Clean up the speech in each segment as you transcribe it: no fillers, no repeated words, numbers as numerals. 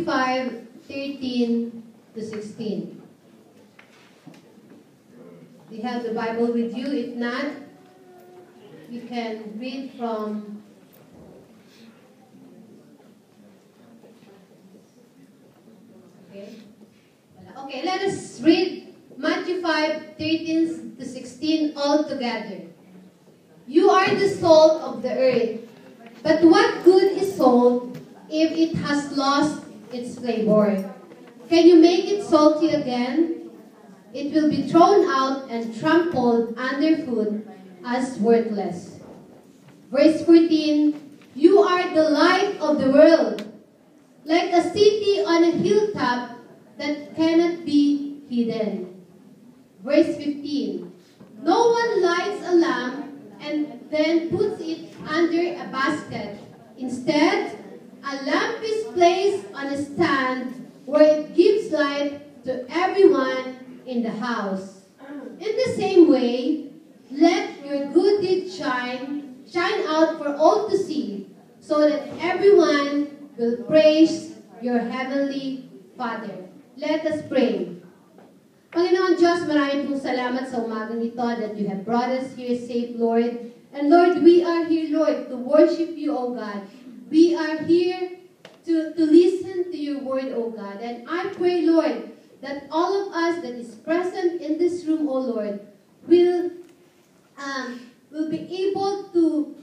5:13-16. Do you have the Bible with you? If not, you can read from Okay, let us read Matthew 5:13-16 all together. You are the salt of the earth, but what good is salt if it has lost its flavor? Can you make it salty again? It will be thrown out and trampled underfoot as worthless. Verse 14, you are the light of the world, like a city on a hilltop that cannot be hidden. Verse 15, no one lights a lamp and then puts it under a basket. Instead, a lamp is placed on a stand where it gives light to everyone in the house. In the same way, let your good deeds shine out for all to see, so that everyone will praise your heavenly Father. Let us pray. Panginoon Diyos, maraming pong salamat sa umagang ito that you have brought us here safe, Lord. And Lord, we are here, Lord, to worship you, O God. We are here to listen to your word, O God. And I pray, Lord, that all of us that is present in this room, O Lord, will be able to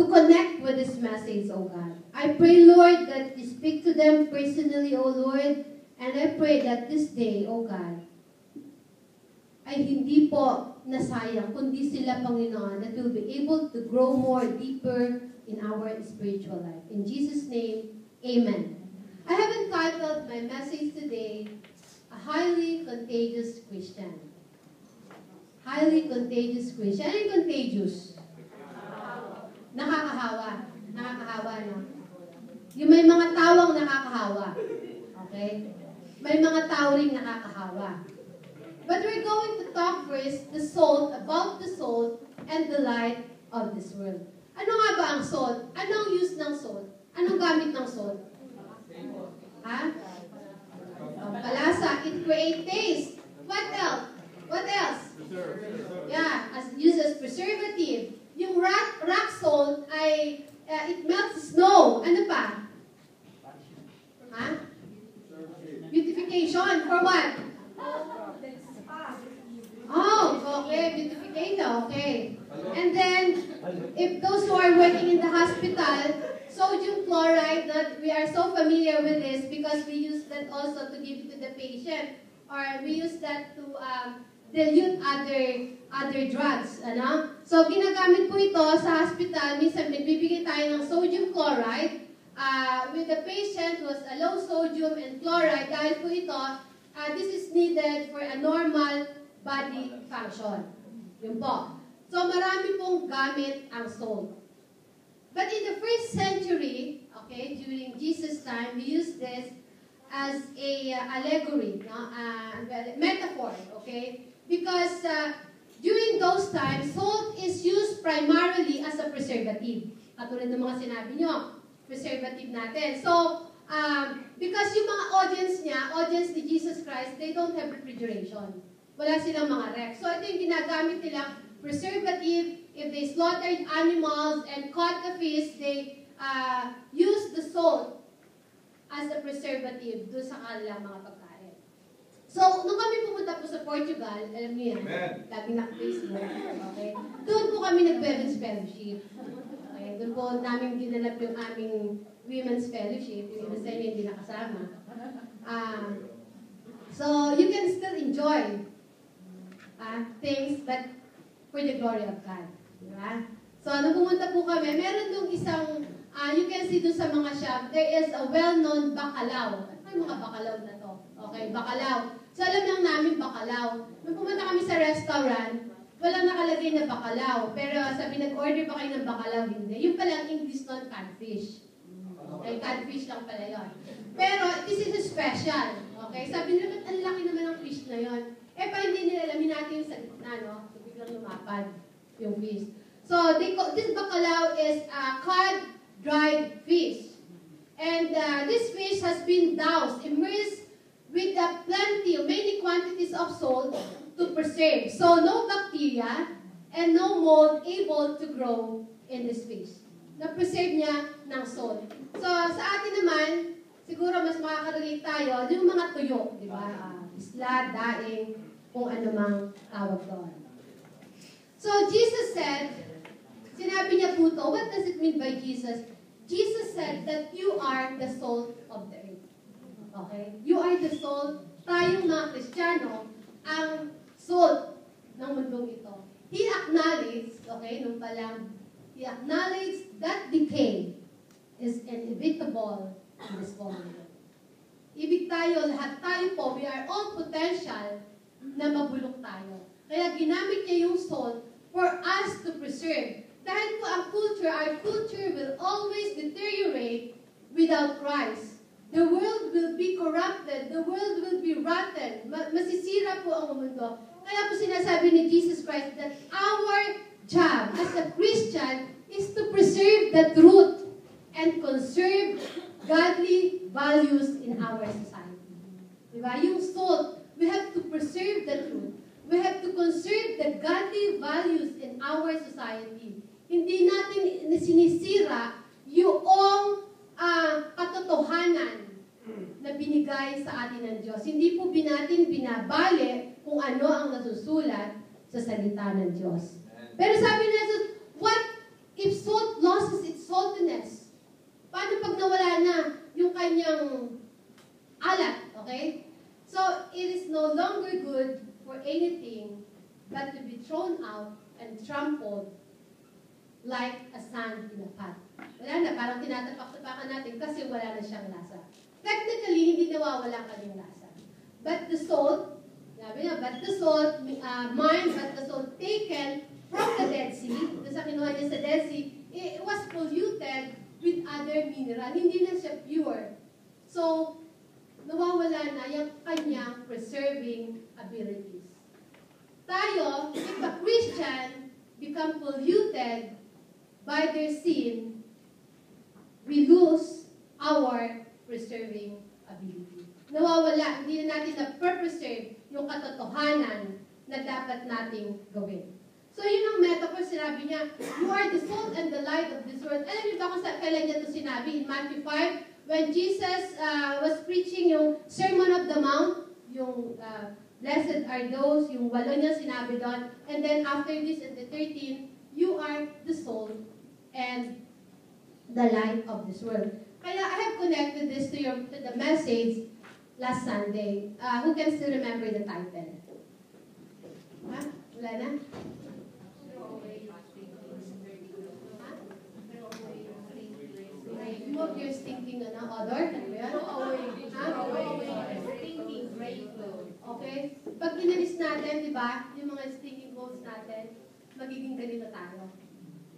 connect with this message, O God. I pray, Lord, that you speak to them personally, O Lord, and I pray that this day, O God, ay hindi po nasayang, kundi sila, Panginoon, that will be able to grow more deeper in our spiritual life. In Jesus' name, amen. I have entitled my message today, A Highly Contagious Christian. Highly contagious Christian. Ano yung contagious? Nakakahawa. Nakakahawa, no? Yung may mga tawang nakakahawa. Okay? May mga tao ring nakakahawa. But we're going to talk first about the salt and the light of this world. Ano nga ba ang salt? Anong use ng salt? Anong gamit ng salt? Ha? Palasa. It creates taste. What else? What else? Yeah, used as preservative. Yung rock salt ay it melts snow. Ano pa? Ha? Beautification. For what? Oh, okay. Beautification. Okay. And then, if those who are working in the hospital, sodium chloride, that we are so familiar with this because we use that also to give to the patient. Or we use that to dilute other drugs. Ano? So, ginagamit po ito sa hospital. Minsan, nagbibigay tayo ng sodium chloride with the patient who has a low sodium and chloride. Dahil po ito, this is needed for a normal body function. Yun po. So, marami pong gamit ang salt. But in the first century, okay, during Jesus' time, we used this as a allegory, no? Metaphor, okay? Because during those times, salt is used primarily as a preservative. Katulad ng mga sinabi nyo, preservative natin. So, because yung mga audience ni Jesus Christ, they don't have refrigeration. Wala silang mga rec. So, ito yung ginagamit nila, preservative. If they slaughtered animals and caught the fish, they use the salt as a preservative doon sa kanilang mga pagkain. So, nung kami pumunta po sa Portugal, alam niyo yan, lagi na-Facebook, okay? Doon po kami nag-women's fellowship. Okay? Doon po namin ginanap yung aming women's fellowship, yung iba sa inyo hindi nakasama. So, you can still enjoy things, but for the glory of God. Diba? So, nung pumunta po kami, meron doon isang, you can see doon sa mga shop, there is a well-known bacalao. Ano yung mga bacalao na to? Okay, bacalao. So, alam lang namin bacalao. Nung pumunta kami sa restaurant, walang nakalagay na bacalao. Pero sabi, nag-order pa kayo ng bacalao, hindi. Yung palang English nun, catfish. Okay, catfish lang pala yun. Pero, this is a special. Okay, sabi nila, ang laki naman ng fish na yun. Eh, pa hindi nila alamin natin yung sa gitna, no? So, biglang lumapad yung fish. So, this bacalao is cod dried fish. And this fish has been doused, immersed with many quantities of salt to preserve. So no bacteria and no mold able to grow in this fish. Na-preserve niya ng salt. So sa atin naman, siguro mas makaka-relate tayo, yung mga tuyo, di ba? Isla, daing, kung ano mang tawag doon. So Jesus said, sinabi niya po to, what does it mean by Jesus? Jesus said that you are the salt of the earth. Okay? You are the salt. Tayong mga Kristiyano, ang salt ng mundong ito. He acknowledged, okay, nung palang, he acknowledged that decay is inevitable in this world. Ibig tayo, lahat tayo po, we are all potential na mabulok tayo. Kaya ginamit niya yung salt for us to preserve. Dahil po ang culture, our culture will always deteriorate without Christ. The world will be corrupted. The world will be rotten. Masisira po ang mundo. Kaya po sinasabi ni Jesus Christ that our job as a Christian is to preserve the truth and conserve godly values in our society. Diba? Yung salt, we have to preserve the truth. We have to conserve the godly values in our society. Hindi natin sinisira yung katotohanan na binigay sa atin ng Diyos. Hindi po natin binabali kung ano ang nasusulat sa salita ng Diyos. Pero sabi na, what if salt loses its saltiness? Paano pag nawala na yung kanyang alat? Okay? So, it is no longer good for anything but to be thrown out and trampled like a sand in a pot. Wala na, parang tinatapak-tapakan natin kasi wala na siyang lasa. Technically, hindi nawawala kanyang lasa. But the salt, sabi na, but the salt taken from the Dead Sea, doon sa kinuha niya sa Dead Sea, it was polluted with other mineral. Hindi na siya pure. So, nawawala na yung kanyang preserving abilities. Tayo, if a Christian become polluted by their sin, we lose our preserving ability. Nawawala, hindi na natin na-preserve yung katotohanan na dapat nating gawin. So yun ang metaphor, sinabi niya, you are the salt and the light of this world. Alam niyo ba kung kailan niya ito sinabi? In Matthew 5, when Jesus was preaching yung Sermon of the Mount, yung blessed are those, yung 8 niya sinabi doon. And then after this, in the 13, you are the salt and the light of this world. Kaya I have connected this to the message last Sunday. Who can still remember the title? Ha? Wala na? Remove your stinking odor. Okay? Pag kinalis natin, di ba, yung mga stinking clothes natin, magiging ganito tayo.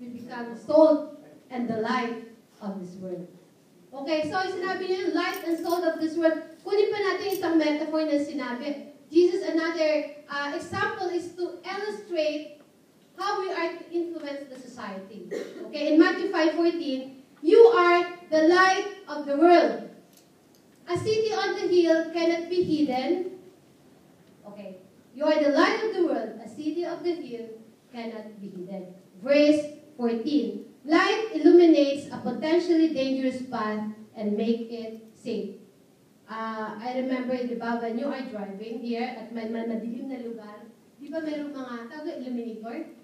We become salt and the light of this world. Okay, so sinabi niya, light and salt of this world. Kunin pa natin isang metaphor na sinabi. Jesus, another example is to illustrate how we are to influence the society. Okay, in Matthew 5:14, you are the light of the world. A city on the hill cannot be hidden. Okay, you are the light of the world. A city of the hill cannot be hidden. Verse 14. Light illuminates a potentially dangerous path and make it safe. I remember, di ba, when you are driving here at may madilim na lugar, di ba mayroong mga illuminator?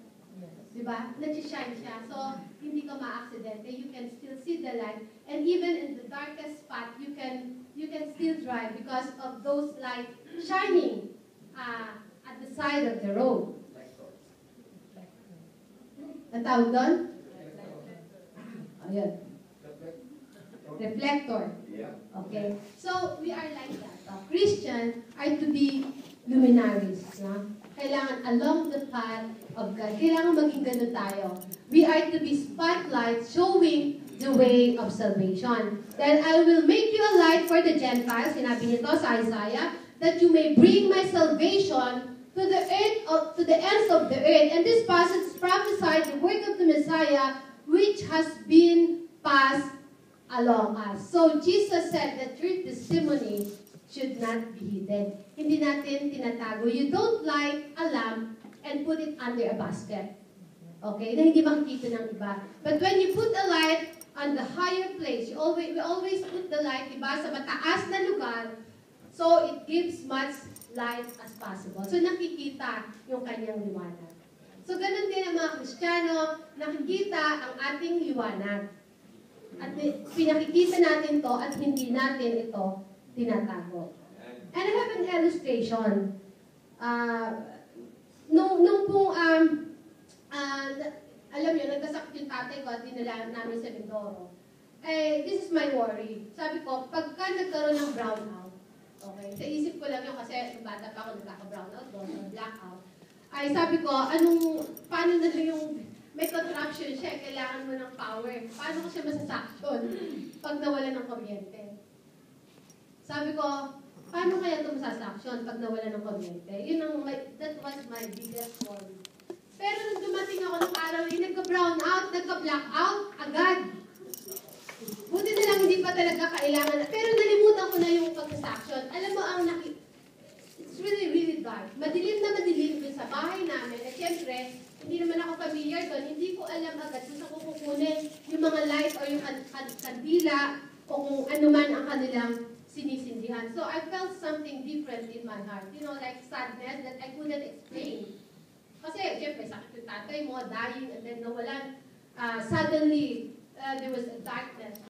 Di ba? Nag-shine siya. So, hindi ka ma-aksidente. You can still see the light. And even in the darkest spot, you can still drive because of those lights shining at the side of the road. Ang tawag doon? Ayan. Reflector. Okay. So, we are like that. Christians are to be luminaries. No? Kailangan along the path of God. Kailangan maging ganun tayo. We are to be spotlights showing the way of salvation. Then I will make you a light for the Gentiles, sinabi nito sa Isaiah, that you may bring my salvation to the earth, to the ends of the earth. And this passage prophesied the work of the Messiah, which has been passed along us. So Jesus said that your testimony should not be hidden. Hindi natin tinatago. You don't light a lamp and put it under a basket. Okay? Na hindi makikita ng iba. But when you put a light on the higher place, we always put the light, diba, sa mataas na lugar, so it gives much light as possible. So nakikita yung kanyang liwanag. So ganun din ang mga Kristiyano, nakikita ang ating liwanag. At pinakikita natin to at hindi natin ito tinatago. And I have an illustration. Nung pong, alam niyo, nagkasakit yung tatay ko at dinala namin sa Mindoro. This is my worry. Sabi ko, pagka nagkaroon ng brownout, okay, sa isip ko lang yun kasi bata pa ako nagkaka-brownout doon, blackout. Ay sabi ko, paano na yung may contraction siya, kailangan mo ng power. Paano ko siya masasaction pag nawala ng kuryente? Sabi ko, paano kaya ito masasaction pag nawala ng kuryente? That was my biggest worry. Pero nung dumating ako ng araw, nagka-brown out, nagka-blackout, agad. Buti na lang hindi pa talaga kailangan. Pero nalimutan ko na yung pagsasaction. Alam mo, it's really, really dark. Madilim na madilim dun sa bahay namin. At syempre, hindi naman ako familiar doon. Hindi ko alam agad kung saan ko kukunin yung mga light o yung kandila o kung ano man ang kanilang sinisindihan. So I felt something different in my heart. You know, like sadness that I couldn't explain. Kasi, syempre, sakit yung tatay mo, dying, and then nawalan. Suddenly, there was a darkness.